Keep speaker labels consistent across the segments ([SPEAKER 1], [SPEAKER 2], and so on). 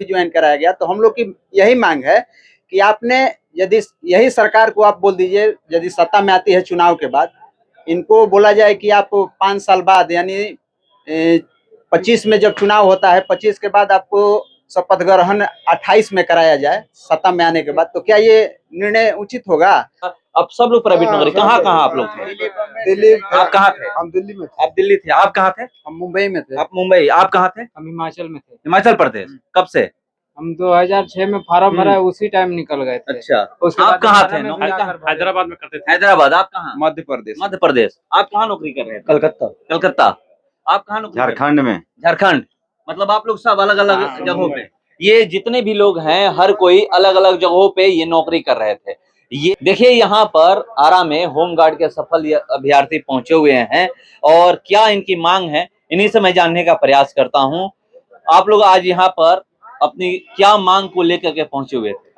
[SPEAKER 1] Join कराया गया। तो हम लोग की यही मांग है कि आपने यदि यही सरकार को आप बोल दीजिए, यदि सत्ता में आती है चुनाव के बाद, इनको बोला जाए कि आप 5 साल बाद यानी 25 में जब चुनाव होता है, 25 के बाद आपको शपथ ग्रहण 28 में कराया जाए सत्ता में आने के बाद, तो क्या ये निर्णय उचित होगा?
[SPEAKER 2] अब सब लोग प्राइवेट नौकरी, कहाँ आप लोग थे?
[SPEAKER 1] दिल्ली।
[SPEAKER 2] आप कहाँ थे?
[SPEAKER 1] हम दिल्ली में थे।
[SPEAKER 2] आप दिल्ली थे, आप कहाँ थे?
[SPEAKER 1] हम मुंबई में थे।
[SPEAKER 2] आप मुंबई, आप कहाँ थे?
[SPEAKER 3] हम हिमाचल में थे।
[SPEAKER 2] हिमाचल प्रदेश। कब से?
[SPEAKER 3] हम 2006 में फॉर्म भरा, उसी टाइम निकल गए थे।
[SPEAKER 2] अच्छा,
[SPEAKER 3] उसके
[SPEAKER 2] आप
[SPEAKER 3] बाद
[SPEAKER 2] कहाँ थे?
[SPEAKER 3] हैदराबाद में करते थे।
[SPEAKER 2] हैदराबाद। आप कहाँ?
[SPEAKER 1] मध्य प्रदेश।
[SPEAKER 2] मध्य प्रदेश। आप कहाँ नौकरी कर रहे थे?
[SPEAKER 1] कलकत्ता।
[SPEAKER 2] कलकत्ता। आप कहाँ नौकरी?
[SPEAKER 1] झारखंड में।
[SPEAKER 2] झारखंड। मतलब आप लोग सब अलग अलग जगहों पे, ये जितने भी लोग हैं हर कोई अलग अलग जगहों पे ये नौकरी कर रहे थे। ये देखिए यहाँ पर आरा में होमगार्ड के सफल अभ्यर्थी पहुंचे हुए हैं और क्या इनकी मांग है इन्हीं से मैं जानने का प्रयास करता हूं। आप लोग आज यहाँ पर अपनी क्या मांग को लेकर के पहुंचे हुए थे?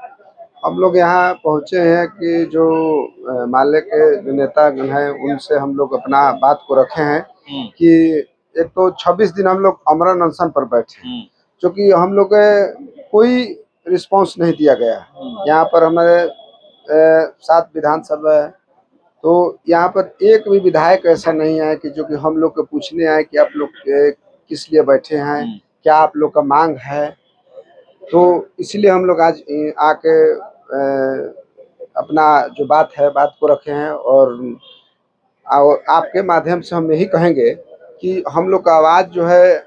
[SPEAKER 4] हम लोग यहाँ पहुँचे हैं कि जो माले के जो नेतागण हैं उनसे हम लोग अपना बात को रखे हैं कि एक तो 26 दिन हम लोग अमरण अनशन पर बैठे, क्योंकि हम लोग कोई रिस्पांस नहीं दिया गया। यहाँ पर हमारे 7 विधानसभा है, तो यहाँ पर एक भी विधायक ऐसा नहीं है कि जो कि हम लोग को पूछने आए कि आप लोग किस लिए बैठे हैं, क्या आप लोग का मांग है। तो इसलिए हम लोग आज आके अपना जो बात है बात को रखे हैं और आपके माध्यम से हम यही कहेंगे कि हम लोग का आवाज़ जो है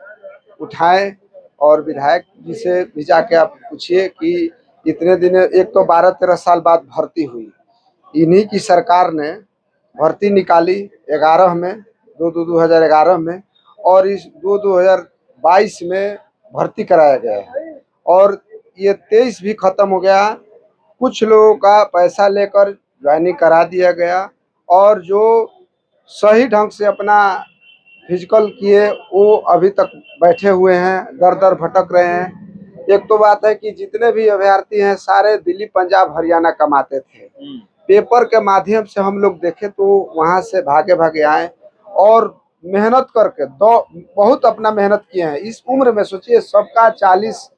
[SPEAKER 4] उठाएं और विधायक जी से भी जाके आप पूछिए कि इतने दिन, एक तो 12-13 साल बाद भर्ती हुई, इन्हीं की सरकार ने भर्ती निकाली 11 में 2011 में, और इस 2022 में भर्ती कराया गया है और ये 23 भी खत्म हो गया। कुछ लोगों का पैसा लेकर ज्वाइनिंग करा दिया गया और जो सही ढंग से अपना फिजिकल किए वो अभी तक बैठे हुए हैं, दर दर भटक रहे हैं। एक तो बात है कि जितने भी अभ्यर्थी हैं सारे दिल्ली, पंजाब, हरियाणा कमाते थे। पेपर के माध्यम से हम लोग देखे तो वहाँ से भागे भागे आए और मेहनत करके बहुत अपना मेहनत किए हैं। इस उम्र में सोचिए, सबका 40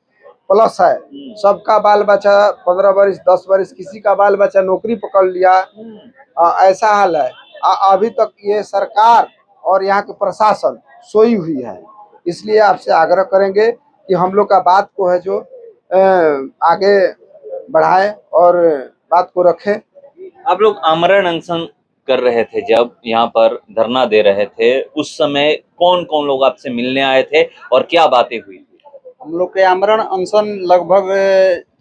[SPEAKER 4] प्लस है, सबका बाल बच्चा 15 वर्ष 10 वर्ष, किसी का बाल बच्चा नौकरी पकड़ लिया, ऐसा हाल है। अभी तक ये सरकार और यहाँ के प्रशासन सोई हुई है। इसलिए आपसे आग्रह करेंगे कि हम लोग का बात को है जो आगे बढ़ाए और बात को रखें।
[SPEAKER 2] आप लोग आमरण अनशन कर रहे थे, जब यहाँ पर धरना दे रहे थे, उस समय कौन कौन लोग आपसे मिलने आए थे और क्या बातें हुई थी?
[SPEAKER 1] हम लोग के आमरण अनशन लगभग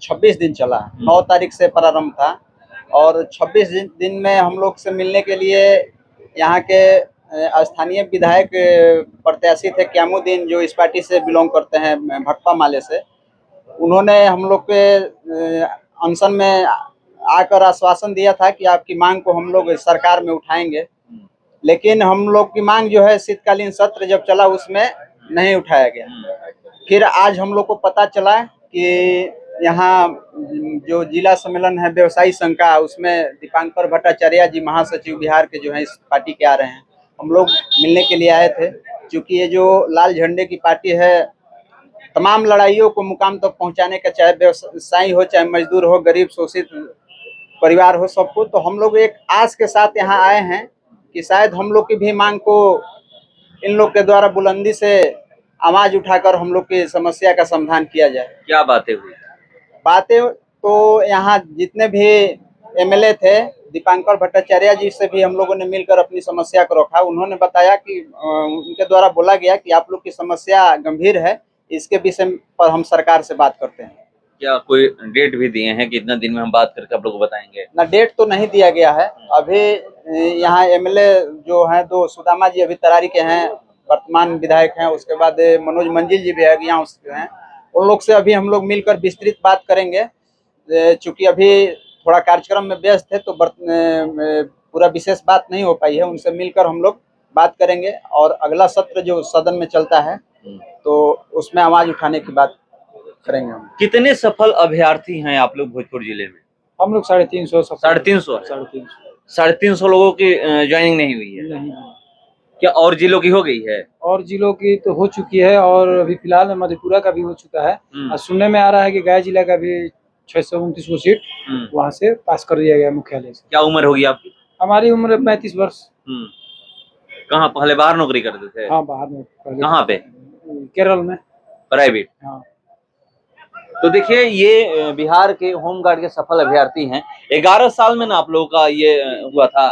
[SPEAKER 1] 26 दिन चला। 9 तारीख से प्रारंभ था और 26 दिन में हम लोग से मिलने के लिए यहाँ के स्थानीय विधायक प्रत्याशी थे क्यामुद्दीन, जो इस पार्टी से बिलोंग करते हैं, भटपा माले से। उन्होंने हम लोग के अनशन में आकर आश्वासन दिया था कि आपकी मांग को हम लोग सरकार में उठाएंगे, लेकिन हम लोग की मांग जो है शीतकालीन सत्र जब चला उसमें नहीं उठाया गया। फिर आज हम लोग को पता चला कि यहाँ जो जिला सम्मेलन है व्यवसायी संघ का, उसमें दीपांकर भट्टाचार्य जी महासचिव बिहार के जो है इस पार्टी के आ रहे हैं। हम लोग मिलने के लिए आए थे, क्योंकि ये जो लाल झंडे की पार्टी है तमाम लड़ाइयों को मुकाम तक पहुंचाने का, चाहे व्यवसायी हो, चाहे मजदूर हो, गरीब शोषित परिवार हो, सबको। तो हम लोग एक आस के साथ यहाँ आए हैं कि शायद हम लोग की भी मांग को इन लोग के द्वारा बुलंदी से आवाज उठाकर हम लोग की समस्या का समाधान किया जाए।
[SPEAKER 2] क्या बातें हुई?
[SPEAKER 1] बातें तो यहाँ जितने भी एमएलए थे, दीपांकर भट्टाचार्य जी से भी हम लोगों ने मिलकर अपनी समस्या को रखा। उन्होंने बताया कि उनके द्वारा बोला गया कि आप लोग की समस्या गंभीर है, इसके विषय पर हम सरकार से बात करते हैं।
[SPEAKER 2] क्या कोई डेट भी दिए हैं कि इतना दिन में हम बात करके आप लोग को बताएंगे?
[SPEAKER 1] ना, डेट तो नहीं दिया गया है। अभी यहाँ एमएलए जो हैं 2, सुदामा जी अभी तरारी के हैं, वर्तमान विधायक हैं, उसके बाद मनोज मंजिल जी भी है यहाँ उसके हैं। उन लोग से अभी हम लोग मिलकर विस्तृत बात करेंगे। चूंकि अभी थोड़ा कार्यक्रम में व्यस्त है तो पूरा विशेष बात नहीं हो पाई है। उनसे मिलकर हम लोग बात करेंगे और अगला सत्र जो सदन में चलता है तो उसमें आवाज उठाने की बात करेंगे हम।
[SPEAKER 2] कितने सफल अभ्यर्थी हैं आप लोग भोजपुर जिले में?
[SPEAKER 3] हम लोग 350
[SPEAKER 2] 350 लोगों की ज्वाइनिंग नहीं हुई है। क्या और जिलों की हो गई है?
[SPEAKER 3] और जिलों की तो हो चुकी है और अभी फिलहाल में मधेपुरा का भी हो चुका है। और सुनने में आ रहा है कि गया जिला का भी 629 वो सीट वहाँ से पास कर दिया गया मुख्यालय से।
[SPEAKER 2] क्या उम्र होगी आपकी?
[SPEAKER 3] हमारी उम्र 35 वर्ष।
[SPEAKER 2] कहाँ पहले बाहर नौकरी करते थे?
[SPEAKER 3] हाँ, बाहर में पहले।
[SPEAKER 2] कहाँ पे?
[SPEAKER 3] केरल में
[SPEAKER 2] प्राइवेट।
[SPEAKER 3] हाँ।
[SPEAKER 2] तो देखिए ये बिहार के होमगार्ड के सफल अभ्यर्थी हैं। 11 साल में ना आप लोगों का ये हुआ था।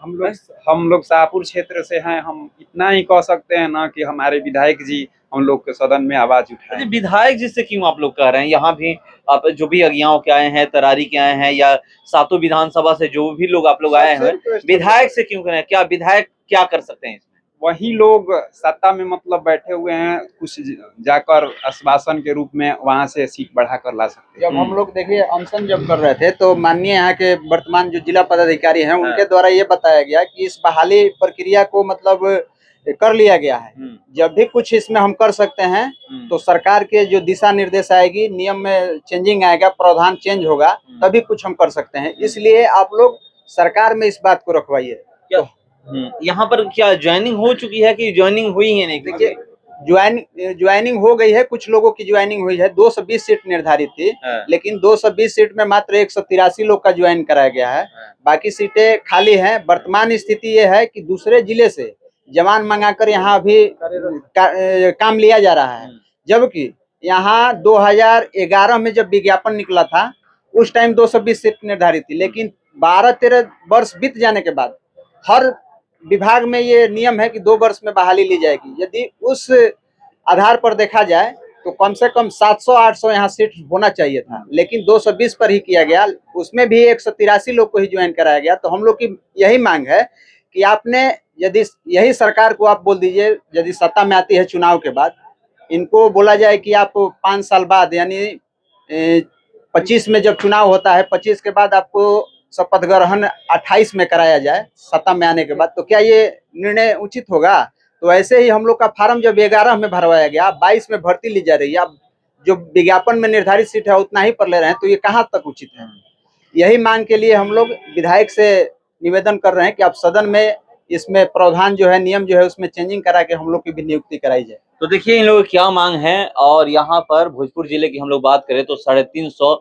[SPEAKER 5] हम लोग शाहपुर क्षेत्र से हैं। हम इतना ही कह सकते हैं ना कि हमारे विधायक जी हम लोग के सदन में आवाज उठाए।
[SPEAKER 2] विधायक जी से क्यों आप लोग कह रहे हैं? यहाँ भी आप जो भी अगियाओं के आए हैं, तरारी के आए हैं, या सातों विधानसभा से जो भी लोग आप लोग आए हैं, विधायक से क्यों कह रहे हैं? क्या विधायक क्या कर सकते हैं इसमें?
[SPEAKER 5] वही लोग सत्ता में मतलब बैठे हुए हैं, कुछ जाकर आश्वासन के रूप में वहां से सीट बढ़ा कर ला सकते हैं।
[SPEAKER 1] जब हम लोग देखिए अनशन जब कर रहे थे तो माननीय यहाँ के वर्तमान जो जिला पदाधिकारी हैं उनके द्वारा ये बताया गया कि इस बहाली प्रक्रिया को मतलब कर लिया गया है। जब भी कुछ इसमें हम कर सकते हैं तो सरकार के जो दिशा निर्देश आएगी, नियम में चेंजिंग आएगा, प्रावधान चेंज होगा, तभी कुछ हम कर सकते हैं। इसलिए आप लोग सरकार में इस बात को रखवाइए।
[SPEAKER 2] यहाँ पर क्या ज्वाइनिंग हो चुकी है कि ज्वाइनिंग हुई है? नहीं,
[SPEAKER 1] देखिए ज्वाइनिंग हो गई है, कुछ लोगों की ज्वाइनिंग हुई है। 220 सीट निर्धारित थी, लेकिन 220 सीट में मात्र 183 लोग का ज्वाइन कराया गया है। बाकी सीटें खाली हैं। वर्तमान स्थिति ये है कि दूसरे जिले से जवान मंगाकर यहाँ अभी काम लिया जा रहा है, जबकि यहाँ 2011 में जब विज्ञापन निकला था उस टाइम 220 सीट निर्धारित थी, लेकिन 12-13 वर्ष बीत जाने के बाद हर विभाग में ये नियम है कि 2 वर्ष में बहाली ली जाएगी। यदि उस आधार पर देखा जाए तो कम से कम 700-800 यहाँ सीट होना चाहिए था, लेकिन 220 पर ही किया गया। उसमें भी 183 लोग को ही ज्वाइन कराया गया। तो हम लोग की यही मांग है कि आपने यदि यही सरकार को आप बोल दीजिए, यदि सत्ता में आती है चुनाव के बाद, इनको बोला जाए कि आप 5 साल बाद यानी 25 में जब चुनाव होता है, 25 के बाद आपको शपथ ग्रहण 28 में कराया जाए सत्ता में आने के बाद, तो क्या ये निर्णय उचित होगा? तो ऐसे ही हम लोग का फार्म जब 11 में भरवाया गया, 22 में भर्ती ली जा रही है, अब जो विज्ञापन में निर्धारित सीट है उतना ही पर ले रहे हैं, तो ये कहाँ तक उचित है? यही मांग के लिए हम लोग विधायक से निवेदन कर रहे हैं कि आप सदन में इसमें प्रावधान जो है, नियम जो है, उसमें चेंजिंग करा के हम लोग की भी नियुक्ति कराई जाए।
[SPEAKER 2] तो देखिए इन लोगों की क्या मांग है। और यहाँ पर भोजपुर जिले की हम लोग बात करें तो 350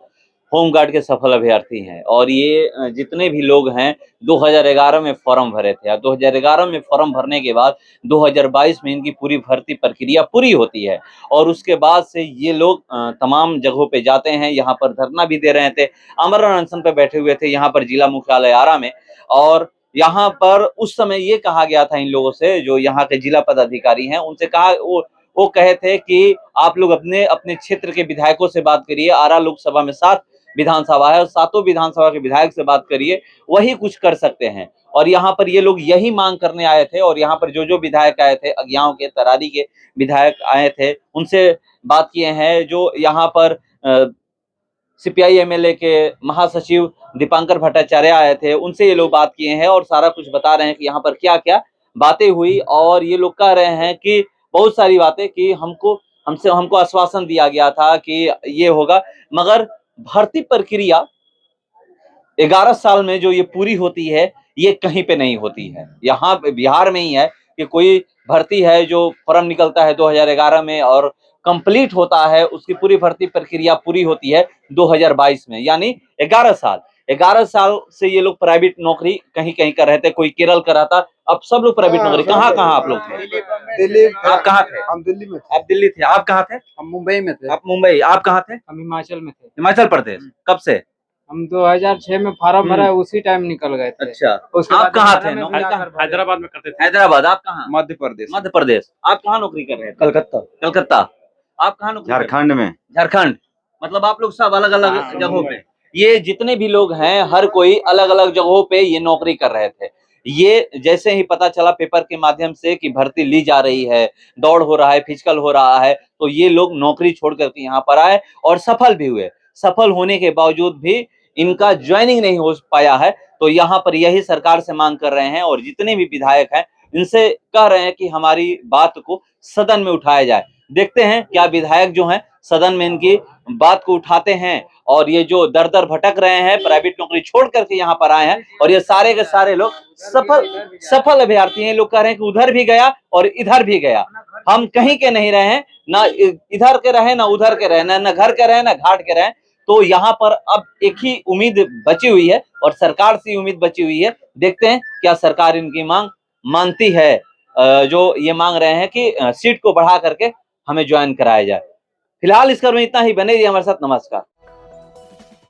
[SPEAKER 2] होमगार्ड के सफल अभ्यर्थी हैं, और ये जितने भी लोग हैं 2011 में फॉर्म भरे थे। अब 2011 में फॉर्म भरने के बाद 2022 में इनकी पूरी भर्ती प्रक्रिया पूरी होती है, और उसके बाद से ये लोग तमाम जगहों पे जाते हैं। यहाँ पर धरना भी दे रहे थे, आमरण अनशन पे बैठे हुए थे यहाँ पर जिला मुख्यालय आरा में। और यहाँ पर उस समय ये कहा गया था इन लोगों से, जो यहाँ के जिला पदाधिकारी हैं उनसे कहा, वो कहे थे कि आप लोग अपने अपने क्षेत्र के विधायकों से बात करिए। आरा लोकसभा में 7 विधानसभा है और 7 विधानसभा के विधायक से बात करिए, वही कुछ कर सकते हैं। और यहाँ पर ये लोग यही मांग करने आए थे, और यहाँ पर जो विधायक आए थे, अगियाओं के, तरारी के विधायक आए थे, उनसे बात किए हैं। जो यहाँ पर सीपीआई एमएलए के महासचिव दीपांकर भट्टाचार्य आए थे, उनसे ये लोग बात किए हैं और सारा कुछ बता रहे हैं कि यहाँ पर क्या क्या बातें हुई। और ये लोग कह रहे हैं कि बहुत सारी बातें कि हमको आश्वासन दिया गया था कि ये होगा, मगर भर्ती प्रक्रिया 11 साल में जो ये पूरी होती है ये कहीं पे नहीं होती है। यहाँ बिहार में ही है कि कोई भर्ती है जो फॉर्म निकलता है 2011 में और कंप्लीट होता है, उसकी पूरी भर्ती प्रक्रिया पूरी होती है 2022 में, यानी 11 साल से ये लोग प्राइवेट नौकरी कहीं कहीं कर रहे थे। कोई केरल कर रहा था, अब सब लोग प्राइवेट नौकरी। कहाँ आप लोग थे?
[SPEAKER 4] दिल्ली।
[SPEAKER 2] आप कहाँ थे?
[SPEAKER 4] हम दिल्ली में थे।
[SPEAKER 2] आप दिल्ली थे। आप कहाँ थे?
[SPEAKER 1] हम मुंबई में थे।
[SPEAKER 2] आप मुंबई। आप कहाँ थे?
[SPEAKER 3] हम हिमाचल में थे।
[SPEAKER 2] हिमाचल प्रदेश। कब से?
[SPEAKER 3] हम 2006 में फार्म भरा है, उसी टाइम निकल गए थे।
[SPEAKER 2] अच्छा,
[SPEAKER 3] उसके
[SPEAKER 2] आप
[SPEAKER 3] बाद
[SPEAKER 2] कहाँ थे?
[SPEAKER 5] हैदराबाद में करते थे।
[SPEAKER 2] हैदराबाद। आप कहाँ?
[SPEAKER 5] मध्य प्रदेश।
[SPEAKER 2] मध्य प्रदेश। आप कहाँ नौकरी कर रहे थे? कलकत्ता। आप कहाँ नौकरी?
[SPEAKER 6] झारखंड में।
[SPEAKER 2] झारखंड। मतलब आप लोग सब अलग अलग जगहों पे, ये जितने भी लोग हैं हर कोई अलग अलग जगहों पे ये नौकरी कर रहे थे। ये जैसे ही पता चला पेपर के माध्यम से कि भर्ती ली जा रही है, दौड़ हो रहा है, फिजिकल हो रहा है, तो ये लोग नौकरी छोड़ करके यहाँ पर आए और सफल भी हुए। सफल होने के बावजूद भी इनका ज्वाइनिंग नहीं हो पाया है। तो यहाँ पर यही सरकार से मांग कर रहे हैं, और जितने भी विधायक हैं इनसे कह रहे हैं कि हमारी बात को सदन में उठाया जाए। देखते हैं क्या विधायक जो हैं सदन में इनकी बात को उठाते हैं और ये जो दर दर भटक रहे हैं, प्राइवेट नौकरी छोड़ करके यहाँ पर आए हैं, और ये सारे के सारे लोग सफल अभ्यर्थी हैं। लोग कह रहे हैं कि उधर भी गया और इधर भी गया, हम कहीं के नहीं रहे हैं, ना इधर के रहे ना उधर के रहे, ना घर के रहे ना घाट के रहे। तो यहाँ पर अब एक ही उम्मीद बची हुई है और सरकार से उम्मीद बची हुई है। देखते हैं क्या सरकार इनकी मांग मानती है, जो ये मांग रहे हैं कि सीट को बढ़ा करके हमें ज्वाइन कराया जाए। फिलहाल इस खबर में इतना ही, बने रहिए हमारे साथ। नमस्कार।